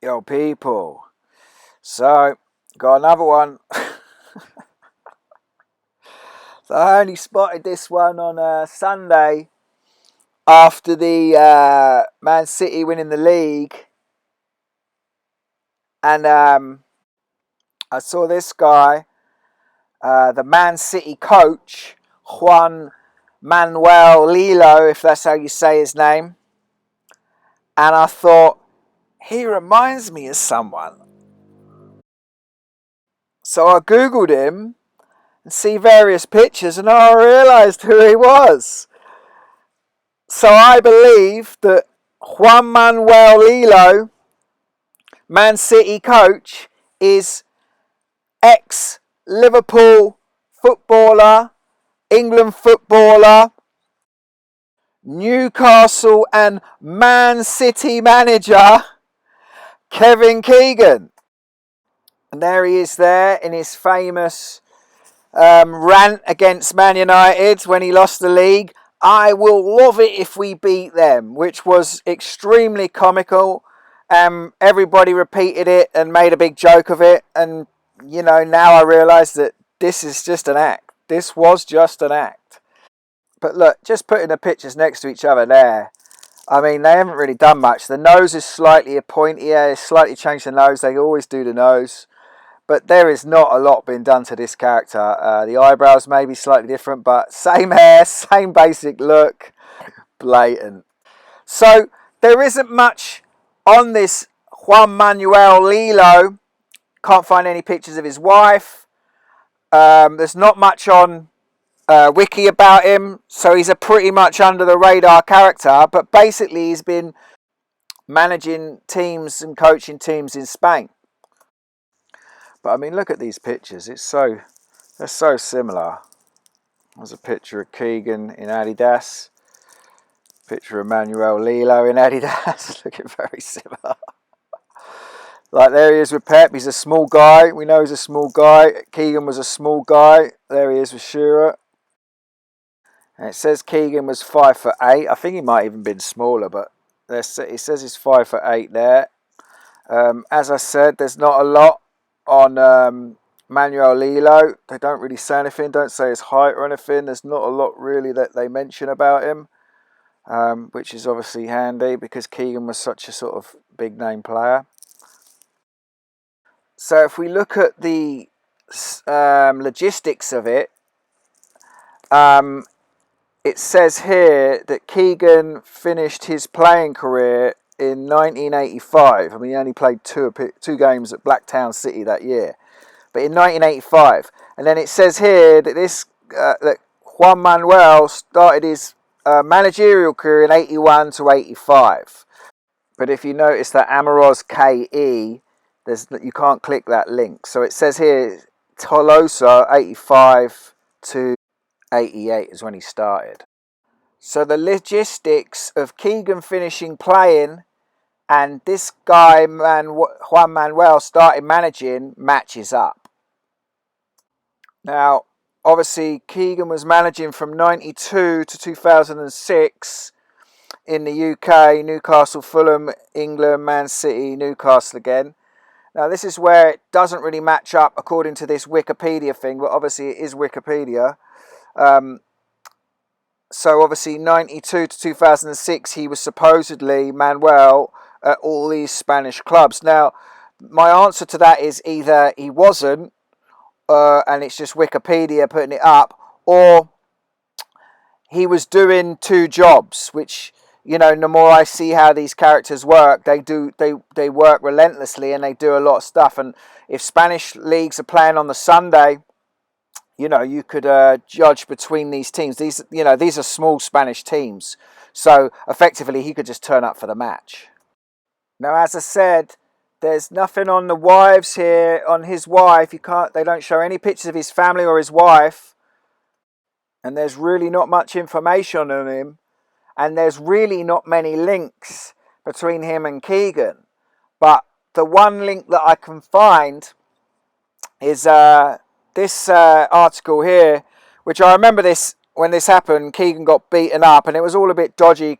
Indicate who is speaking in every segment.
Speaker 1: Yo, people. So, got another one. So I only spotted this one on Sunday after the Man City winning the league. And I saw this guy, the Man City coach, Juan Manuel Lillo, if that's how you say his name. And I thought, he reminds me of someone. So I Googled him and see various pictures, and I realised who he was. So I believe that Juan Manuel Lillo, Man City coach, is ex-Liverpool footballer, England footballer, Newcastle and Man City manager, Kevin Keegan. And there he is there in his famous rant against Man United when he lost the league. I will love it if we beat them, which was extremely comical. Everybody repeated it and made a big joke of it. And, you know, now I realise that this is just an act. This was just an act. But look, just putting the pictures next to each other there. I mean, they haven't really done much. The nose is slightly pointier. It's slightly changed the nose. They always do the nose. But there is not a lot being done to this character. The eyebrows may be slightly different, but same hair, same basic look. Blatant. So there isn't much on this Juan Manuel Lillo. Can't find any pictures of his wife. There's not much on Wiki about him. So he's a pretty much under the radar character. But basically he's been managing teams and coaching teams in Spain. But I mean, look at these pictures. They're so similar. There's a picture of Keegan in Adidas. Picture of Manuel Lillo in Adidas. Looking very similar. Like there he is with Pep. He's a small guy. We know he's a small guy. Keegan was a small guy. There he is with Shearer. And it says Keegan was 5'8". I think he might even been smaller, but it says he's 5'8" there. As I said, there's not a lot on Manuel Lillo. They don't really say anything, don't say his height or anything. There's not a lot really that they mention about him, which is obviously handy because Keegan was such a sort of big name player. So if we look at the logistics of it, it says here that Keegan finished his playing career in 1985. I mean, he only played two games at Blacktown City that year. But in 1985. And then it says here that that Juan Manuel started his managerial career in 81 to 85. But if you notice that Amoros KE, you can't click that link. So it says here Tolosa 85 to 88 is when he started. So the logistics of Keegan finishing playing and this guy, Juan Manuel, started managing matches up. Now, obviously, Keegan was managing from 92 to 2006 in the UK, Newcastle, Fulham, England, Man City, Newcastle again. Now, this is where it doesn't really match up according to this Wikipedia thing, but obviously it is Wikipedia. So, obviously, 92 to 2006, he was supposedly, Manuel, at all these Spanish clubs. Now, my answer to that is either he wasn't, and it's just Wikipedia putting it up, or he was doing two jobs, which, you know, the more I see how these characters work, they work relentlessly and they do a lot of stuff. And if Spanish leagues are playing on the Sunday, you know, you could judge between these teams. These are small Spanish teams, so effectively he could just turn up for the match. Now, as I said, there's nothing on the wives here, on his wife. They don't show any pictures of his family or his wife. And there's really not much information on him. And there's really not many links between him and Keegan. But the one link that I can find is this article here, which I remember this when this happened. Keegan got beaten up and it was all a bit dodgy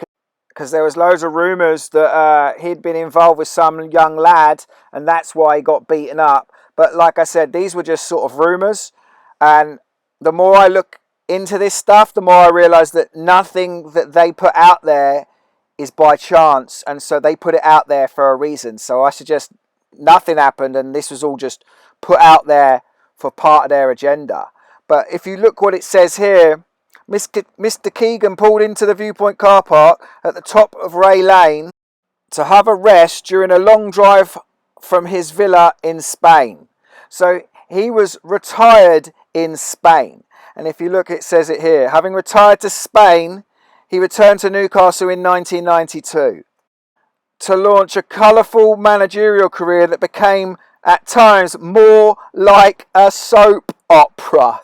Speaker 1: because there was loads of rumours that he'd been involved with some young lad, and that's why he got beaten up. But like I said, these were just sort of rumours, and the more I look into this stuff, the more I realise that nothing that they put out there is by chance, and so they put it out there for a reason. So I suggest nothing happened, and this was all just put out there for part of their agenda. But if you look what it says here, Mr. Keegan pulled into the Viewpoint car park at the top of Ray Lane to have a rest during a long drive from his villa in Spain. So he was retired in Spain. And if you look, it says it here. Having retired to Spain, he returned to Newcastle in 1992 to launch a colourful managerial career that became, at times, more like a soap opera.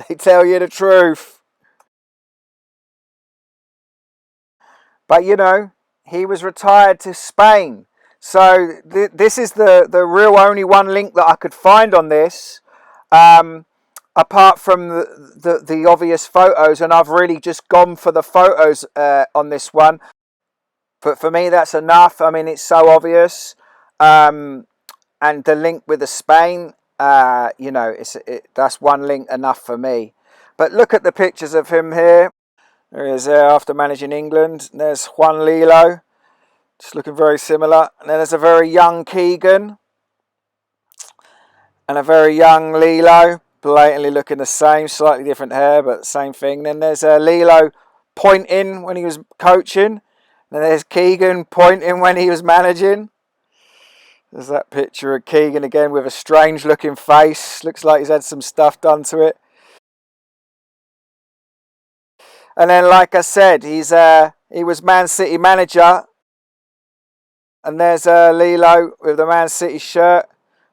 Speaker 1: They tell you the truth. But, you know, he was retired to Spain. So this is the real only one link that I could find on this, apart from the obvious photos. And I've really just gone for the photos on this one. But for me, that's enough. I mean, it's so obvious. And the link with the Spain, you know, that's one link enough for me. But look at the pictures of him here. There he is there after managing England. There's Juan Lillo, just looking very similar. And then there's a very young Keegan and a very young Lillo, blatantly looking the same, slightly different hair, but same thing. Then there's Lillo pointing when he was coaching. And there's Keegan pointing when he was managing. There's that picture of Keegan again with a strange looking face. Looks like he's had some stuff done to it. And then, like I said, he was Man City manager. And there's Lillo with the Man City shirt.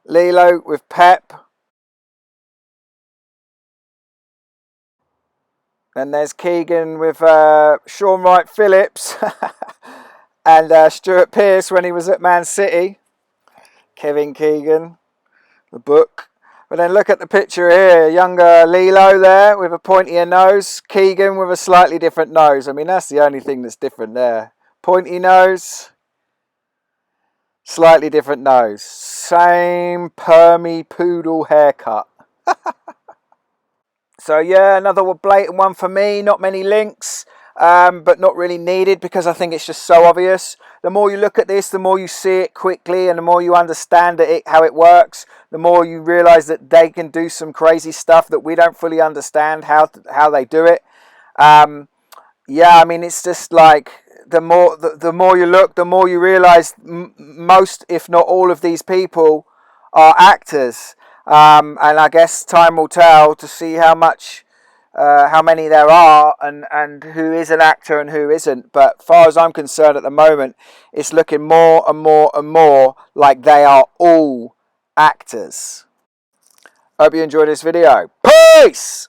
Speaker 1: Lillo with Pep. And there's Keegan with Sean Wright Phillips. And Stuart Pearce when he was at Man City. Kevin Keegan, the book. But then look at the picture here. Younger Lillo there with a pointier nose. Keegan with a slightly different nose. I mean, that's the only thing that's different there. Pointy nose. Slightly different nose. Same permy poodle haircut. So yeah, another blatant one for me. Not many links, but not really needed because I think it's just so obvious. The more you look at this, the more you see it quickly, and the more you understand how it works, the more you realise that they can do some crazy stuff that we don't fully understand how they do it. Yeah, I mean, it's just like the more you look, the more you realise most, if not all, of these people are actors. And I guess time will tell to see how many there are and who is an actor and who isn't. But as far as I'm concerned at the moment, it's looking more and more and more like they are all actors. Hope you enjoyed this video. Peace!